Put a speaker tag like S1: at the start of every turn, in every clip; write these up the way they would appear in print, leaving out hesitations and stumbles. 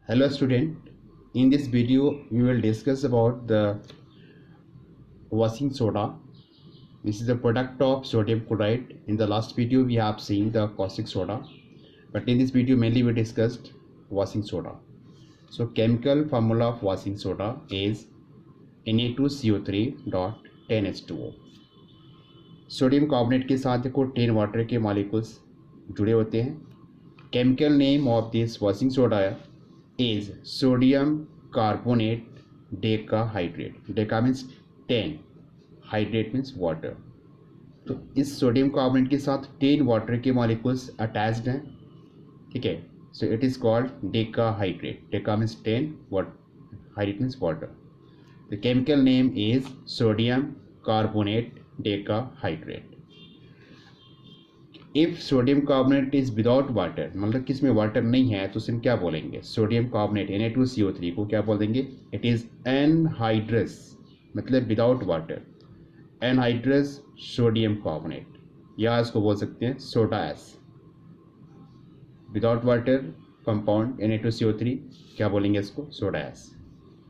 S1: Hello student, in this video we will discuss about the washing soda. This is the product of sodium chloride. In the last video we have seen the caustic soda, but in this video mainly we discussed washing soda. So chemical formula of washing soda is Na2CO3.10H2O. Sodium carbonate के साथ देखो 10 water के molecules जुड़े होते हैं. Chemical name of this washing soda is sodium carbonate decahydrate. Deca means 10, hydrate means water. तो इस sodium carbonate के साथ 10 वाटर के मॉलिक्यूल्स अटैच्ड हैं. ठीक है, so it is called decahydrate. Deca means 10, what hydrate means water. The chemical name is sodium carbonate decahydrate. If sodium carbonate is without water, मतलब कि इसमें वाटर नहीं है, तो इसमें क्या बोलेंगे? सोडियम कार्बोनेट Na2CO3 को क्या बोल देंगे? इट इज एनहाइड्रस, मतलब without water. Anhydrous sodium carbonate, या इसको बोल सकते हैं soda ash. Without water compound Na2CO3 क्या बोलेंगे इसको? सोडा एस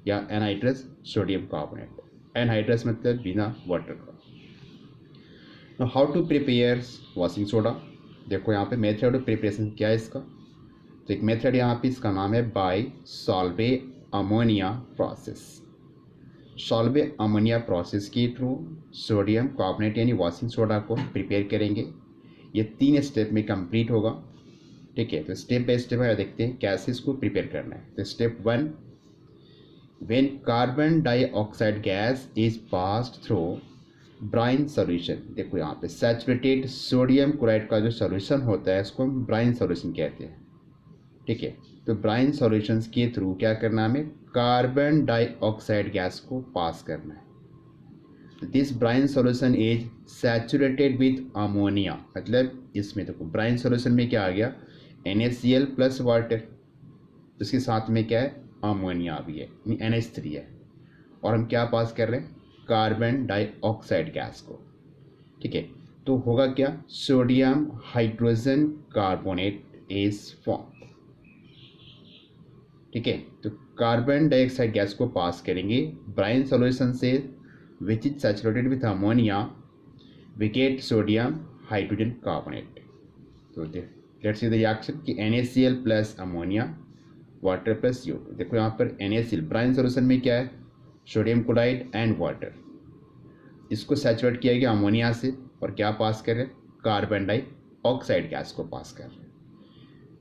S1: या एनहाइड्रस सोडियम कार्बोनेट. एनहाइड्रस मतलब बिना वाटर का. Now how to prepare washing soda? देखो यहाँ पे मेथड ऑफ प्रिपरेशन क्या है इसका. तो एक मेथड यहाँ पे इसका नाम है bye Solvay ammonia process. Solvay ammonia process के थ्रू सोडियम कार्बोनेट यानी वॉशिंग सोडा को प्रिपेयर करेंगे. ये 3 स्टेप में कंप्लीट होगा. ठीक है, तो स्टेप बाय स्टेप देखते हैं कैसे इसको प्रिपेयर करना है. तो step 1, when carbon dioxide gas is passed through brine solution. देखो यहाँ पे सैचुरेटेड सोडियम क्लोराइड का जो सॉल्यूशन होता है इसको हम ब्राइन सॉल्यूशन कहते हैं. ठीक है, तो ब्राइन सॉल्यूशंस के थ्रू क्या करना है? हमें कार्बन डाइऑक्साइड गैस को पास करना है. This brine solution is saturated with ammonia. मतलब इसमें देखो ब्राइन सॉल्यूशन में क्या आ गया? NaCl प्लस वाटर, उसके साथ में क्या है? अमोनिया भी है, NH3 है. और हम क्या पास कर रहे हैं? कार्बन डाइऑक्साइड गैस को. ठीक है, तो होगा क्या? Sodium hydrogen carbonate is form. ठीक है, तो कार्बन डाइऑक्साइड गैस को पास करेंगे ब्राइन सॉल्यूशन से which is saturated with ammonia. We get sodium hydrogen carbonate. तो लेट्स सी द रिएक्शन कि NaCl plus ammonia water plus CO2. देखो यहाँ पर NaCl ब्राइन सॉल्यूशन में क्या है? Sodium chloride and water. इसको सैचुरेट किया गया अमोनिया से और क्या पास कर रहे हैं? कार्बन डाइऑक्साइड गैस को पास कर रहे हैं.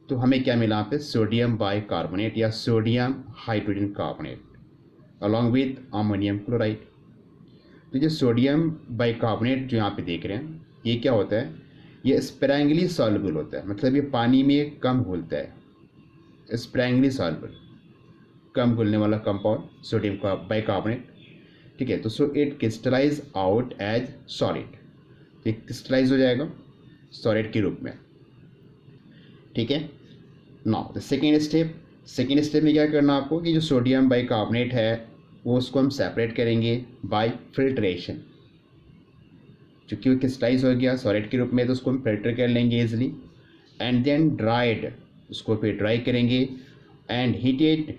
S1: तो हमें क्या मिला यहाँ पे? सोडियम बाई कार्बोनेट या sodium hydrogen carbonate along with ammonium chloride. तो जो सोडियम बाई कार्बोनेट जो यहाँ पे देख रहे हैं, ये क्या होता है? ये स्प्रैंगली सॉल्युबल होता है, मतलब ये पानी में कम घुलता है. स्प्रैंगली सॉल्युबल, कम घुलने वाला कंपाउंड सोडियम का बाइकार्बोनेट. ठीक है, तो so it crystallize out as solid. तो क्रिस्टलाइज हो जाएगा सॉलिड के रूप में. ठीक है, now the second step. Second step में क्या करना आपको कि जो सोडियम बाइकार्बोनेट है वो उसको हम सेपरेट करेंगे बाय फिल्ट्रेशन. चूँकि वो क्रिस्टलाइज हो गया सॉलिड के रूप में, तो उसको हम फिल्टर कर लेंगे इजिली. एंड देन ड्राइड, उसको फिर ड्राई करेंगे एंड हीटेड.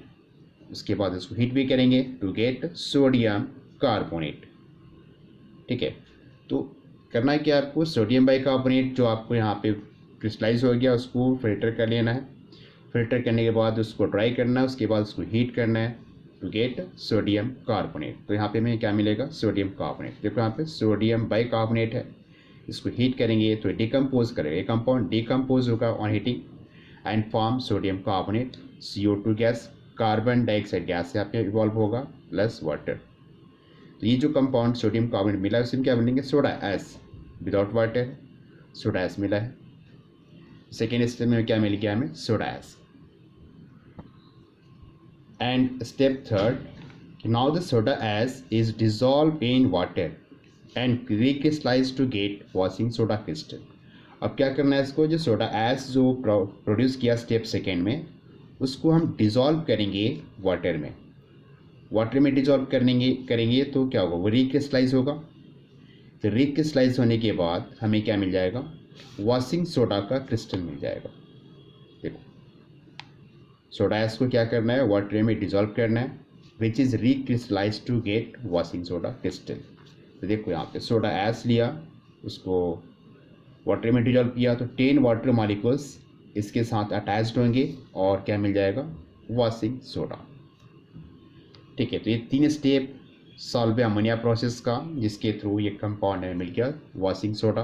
S1: उसके बाद इसको हीट भी करेंगे टू गेट सोडियम कार्बोनेट. ठीक है, तो करना है क्या आपको? सोडियम बाइकार्बोनेट जो आपको यहाँ पे क्रिस्टलाइज हो गया उसको फिल्टर कर लेना है. फिल्टर करने के बाद उसको ड्राई करना है, उसके बाद उसको हीट करना है टू गेट सोडियम कार्बोनेट. तो यहाँ पे हमें क्या मिलेगा? Sodium carbonate. देखो यहाँ पे सोडियम बाइकार्बोनेट है, इसको हीट करेंगे तो डिकम्पोज करेगा. ये कंपाउंड डिकम्पोज होगा on heating and form sodium carbonate. CO2 gas, carbon dioxide gas यहाँ पे इवॉल्व होगा प्लस वाटर. तो ये जो कंपाउंड सोडियम कार्बोनेट मिला है उसमें क्या बनेंगे? Soda ash. Without water soda ash मिला है. सेकेंड स्टेप में क्या मिल गया हमें? Soda ash. And step third, now the soda ash is dissolve in water and recrystallize to get washing soda crystal. अब क्या करना है इसको? जो सोडा एस जो प्रोड्यूस किया स्टेप सेकेंड में, उसको हम डिज़ोल्व करेंगे वाटर में. वाटर में डिज़ोल्व करेंगे तो क्या होगा? वो रिक्रिस्टलाइज होगा. तो रिक्रिस्टलाइज होने के बाद हमें क्या मिल जाएगा? वॉशिंग सोडा का क्रिस्टल मिल जाएगा. देखो सोडा एस को क्या करना है, वाटर में डिजोल्व करना है, which is recrystallize to get washing soda crystal. तो देखो यहाँ पे सोडा एस लिया, उसको वाटर में डिजोल्व किया, तो 10 वाटर मॉलिक्यूल्स इसके साथ अटैच्ड होंगे और क्या मिल जाएगा, वॉशिंग सोडा। ठीक है, तो ये 3 स्टेप सॉल्व अमोनिया प्रोसेस का, जिसके थ्रू ये कंपाउंड में मिल गया वॉशिंग सोडा।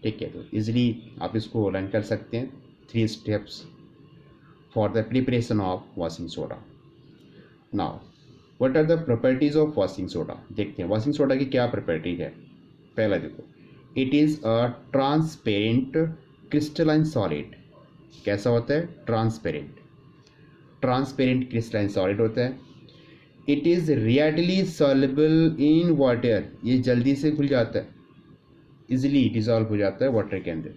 S1: ठीक है, तो इजीली आप इसको रन कर सकते हैं, 3 steps for the preparation of washing soda. Now what are the properties of washing soda, देखते हैं वॉशिंग सोडा की क्या प्रॉपर्टीज है। पहला देखो, it is a transparent crystalline solid. कैसा होता है, ट्रांसपेरेंट, ट्रांसपेरेंट क्रिस्टलाइन सॉलिड होता है। It is readily soluble in water, ये जल्दी से घुल जाता है, इजिली डिजॉल्व हो जाता है वाटर के अंदर।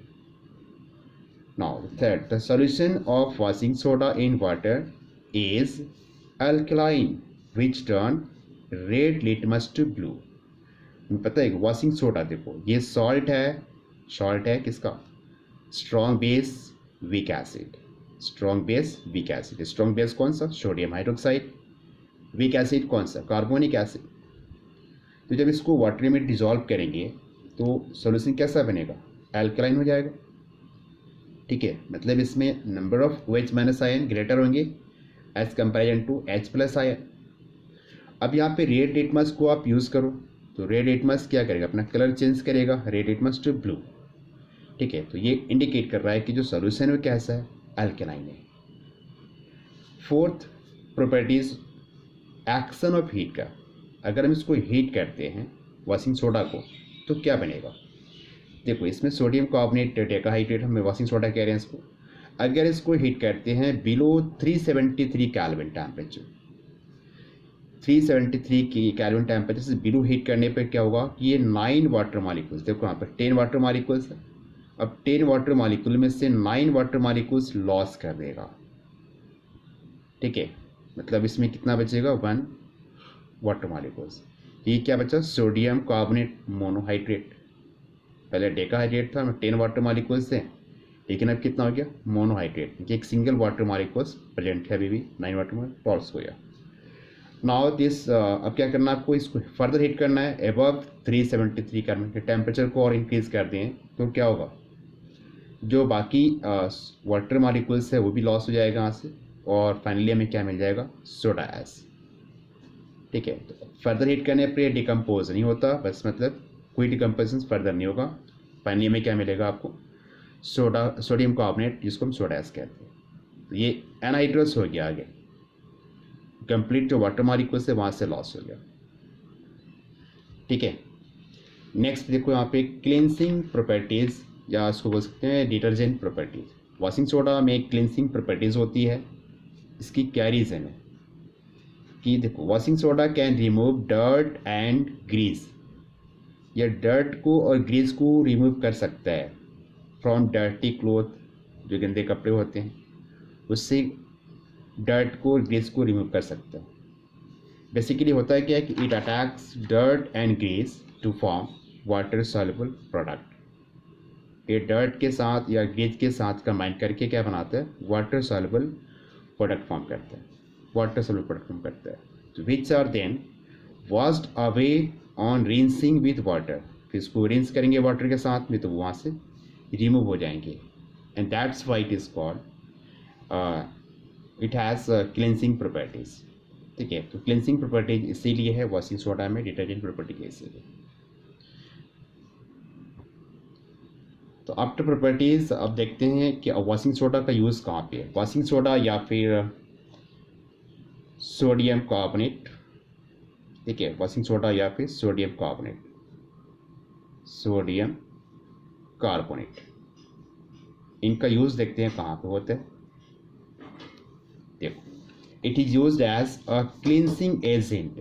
S1: Now third, the solution of washing soda in water is alkaline which turn red litmus to blue. पता है वॉशिंग सोडा, देखो ये सॉल्ट है किसका, strong base weak acid, strong base weak acid. Strong base कौन सा, सोडियम हाइड्रोक्साइड, वीक एसिड कौन सा, कार्बोनिक एसिड। तो जब इसको वाटर में डिजॉल्व करेंगे तो सॉल्यूशन कैसा बनेगा, एल्कलाइन हो जाएगा। ठीक है, मतलब इसमें number of OH minus ion greater होंगे as comparison to H plus ion. अब यहाँ पे रेड लिटमस को आप यूज़ करो, तो रेड लिटमस क्या करेगा, अपना कलर चेंज करेगा, रेड लिटमस टू ब्लू। ठीक है, तो ये इंडिकेट कर रहा है कि जो सॉल्यूशन है वो कैसा है, एल्कलाइन है। Fourth properties, action of heat का, अगर हम इसको हीट करते हैं वॉशिंग सोडा को तो क्या बनेगा। देखो इसमें सोडियम कार्बोनेट डेकाहाइड्रेट, हम वॉशिंग सोडा कह रहे हैं इसको। अगर इसको हीट करते हैं बिलो 373 केल्विन टेम्परेचर, 373 की केल्विन टेम्परेचर से बिलो हीट करने पर क्या होगा कि ये 9 वाटर मॉलिक्यूल्स, देखो यहाँ पर 10 वाटर मॉलिक्यूल्स है, अब 10 वाटर मॉलिक्यूल में से 9 वाटर मॉलिक्यूल्स लॉस कर देगा। ठीक है, मतलब इसमें कितना बचेगा, 1 वाटर मॉलिक्यूल्स। ये क्या बचा, सोडियम कार्बोनेट मोनोहाइड्रेट, पहले डेकाहाइड्रेट था, 10 वाटर मॉलिक्यूल्स थे, लेकिन अब कितना हो गया, मोनोहाइड्रेट, क्योंकि एक सिंगल वाटर मॉलिक्यूल्स प्रेजेंट है, अभी भी 9 वाटर मॉलिक्यूल टॉल्स हो गया। नाउ दिस, अब क्या करना है आपको, इसको फर्दर हीट करना है एबव 373 केल्विन के टेम्परेचर को और इंक्रीज कर दें तो क्या होगा, जो बाकी वाटर मॉलिक्यूल्स है वो भी लॉस हो जाएगा यहाँ से, और फाइनली हमें क्या मिल जाएगा, सोडा एस। ठीक है, तो फर्दर हीट करने पर ये डिकम्पोज नहीं होता, बस मतलब कोई डिकम्पोजिशन फर्दर नहीं होगा, फाइनली में क्या मिलेगा आपको, सोडियम कार्बोनेट, जिसको हम सोडा एस कहते हैं। तो ये एनहाइड्रस हो गया, आगे कंप्लीट जो वाटर मॉलिक्यूल से वहाँ से लॉस हो गया। ठीक है, नेक्स्ट देखो यहाँ पे क्लींसिंग प्रॉपर्टीज़, या इसको बोल सकते हैं डिटर्जेंट प्रॉपर्टीज़। वॉशिंग सोडा में क्लींसिंग प्रॉपर्टीज़ होती है, इसकी क्या रीज़न है कि देखो washing soda can remove dirt and grease, या डर्ट को और ग्रीस को रिमूव कर सकता है फ्रॉम डर्टी क्लोथ, जो गंदे कपड़े होते हैं उससे डर्ट को और ग्रीस को रिमूव कर सकता है। बेसिकली होता है क्या है कि it attacks dirt and grease to form water soluble product. ये डर्ट के साथ या ग्रीस के साथ कंबाइन करके क्या बनाता है, वाटर सॉल्युबल प्रोडक्ट फॉर्म करता है, वाटर सॉल्युबल प्रोडक्ट फॉर्म करता है, तो which are then washed away on rinsing with water. फिर इसको रिंस करेंगे वाटर के साथ में तो वहाँ से रिमूव हो जाएंगे, and that's why it is called, it has cleansing properties. ठीक है, तो क्लिनसिंग प्रॉपर्टीज इसीलिए है वॉशिंग सोडा में, डिटर्जेंट प्रॉपर्टी के इसीलिए। तो आफ्टर प्रॉपर्टीज़ अब देखते हैं कि वॉशिंग सोडा का यूज़ कहाँ पे है। वॉशिंग सोडा या फिर सोडियम कार्बोनेट, ठीक है, वॉशिंग सोडा या फिर सोडियम कार्बोनेट, सोडियम कार्बोनेट, इनका यूज़ देखते हैं कहाँ पे होता है। देखो, it is used as a cleansing agent.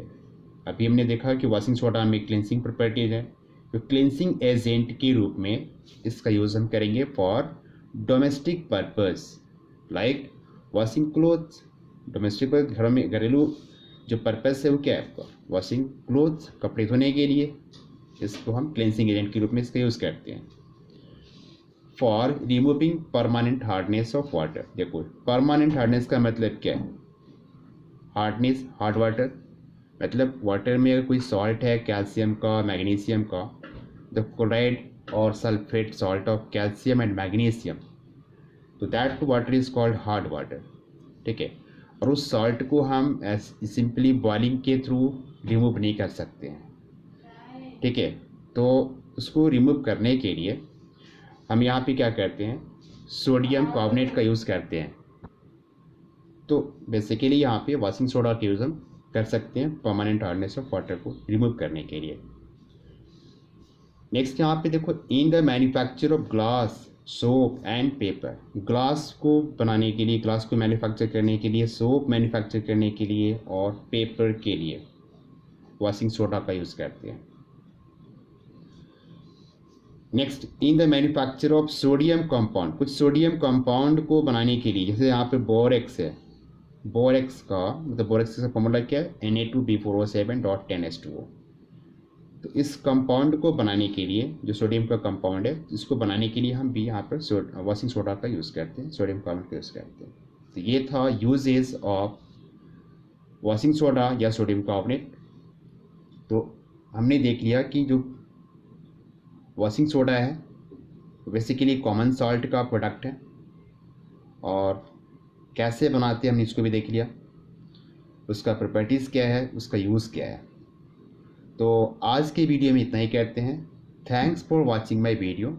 S1: अभी हमने देखा कि वॉशिंग सोडा में क्लींसिंग प्रॉपर्टीज है, तो क्लींसिंग एजेंट के रूप में इसका यूज़ हम करेंगे for domestic purpose, like washing clothes. Domestic घरों में घरेलू जो पर्पस है वो क्या है आपका, वॉशिंग क्लोथ्स, कपड़े धोने के लिए इसको हम क्लींसिंग एजेंट के रूप में इसका यूज़ करते हैं। For removing permanent hardness of water. देखो परमानेंट हार्डनेस का मतलब क्या है, हार्डनेस हार्ड वाटर मतलब वाटर में अगर कोई सॉल्ट है कैल्शियम का मैग्नीशियम का, द क्लोराइड और sulphate salt of calcium and magnesium, तो that water is called hard water. ठीक है, और उस सॉल्ट को हम सिंपली बॉइलिंग के थ्रू रिमूव नहीं कर सकते हैं। ठीक है, तो उसको रिमूव करने के लिए हम यहाँ पे क्या करते हैं, सोडियम कार्बोनेट का यूज़ करते हैं। तो बेसिकली यहाँ पे वॉशिंग सोडा का यूज़ हम कर सकते हैं परमानेंट हार्डनेस ऑफ वाटर को रिमूव करने के लिए। नेक्स्ट यहाँ पे देखो, in the manufacture of glass soap and paper, glass को बनाने के लिए, ग्लास को मैन्युफैक्चर करने के लिए, सोप मैन्युफैक्चर करने के लिए और पेपर के लिए वॉशिंग सोडा का यूज़ करते हैं। Next, in the manufacture of sodium compound, कुछ सोडियम कंपाउंड को बनाने के लिए, जैसे यहाँ पे बोरेक्स है, बोरेक्स का मतलब बोरेक्स का फॉर्मूला क्या है, Na2B4O7.10H2O। तो इस कंपाउंड को बनाने के लिए, जो सोडियम का कंपाउंड है, इसको बनाने के लिए हम भी यहाँ पर वॉशिंग सोडा का यूज़ करते हैं, सोडियम कार्बोनेट का यूज़ करते हैं। तो ये था यूजेस ऑफ वॉशिंग सोडा या सोडियम कार्बोनेट। तो हमने देख लिया कि जो वॉशिंग सोडा है बेसिकली कॉमन सॉल्ट का प्रोडक्ट है, और कैसे बनाते हैं हमने इसको भी देख लिया, उसका प्रॉपर्टीज़ क्या है, उसका यूज़ क्या है। तो आज की वीडियो में इतना ही कहते हैं। Thanks for watching my video.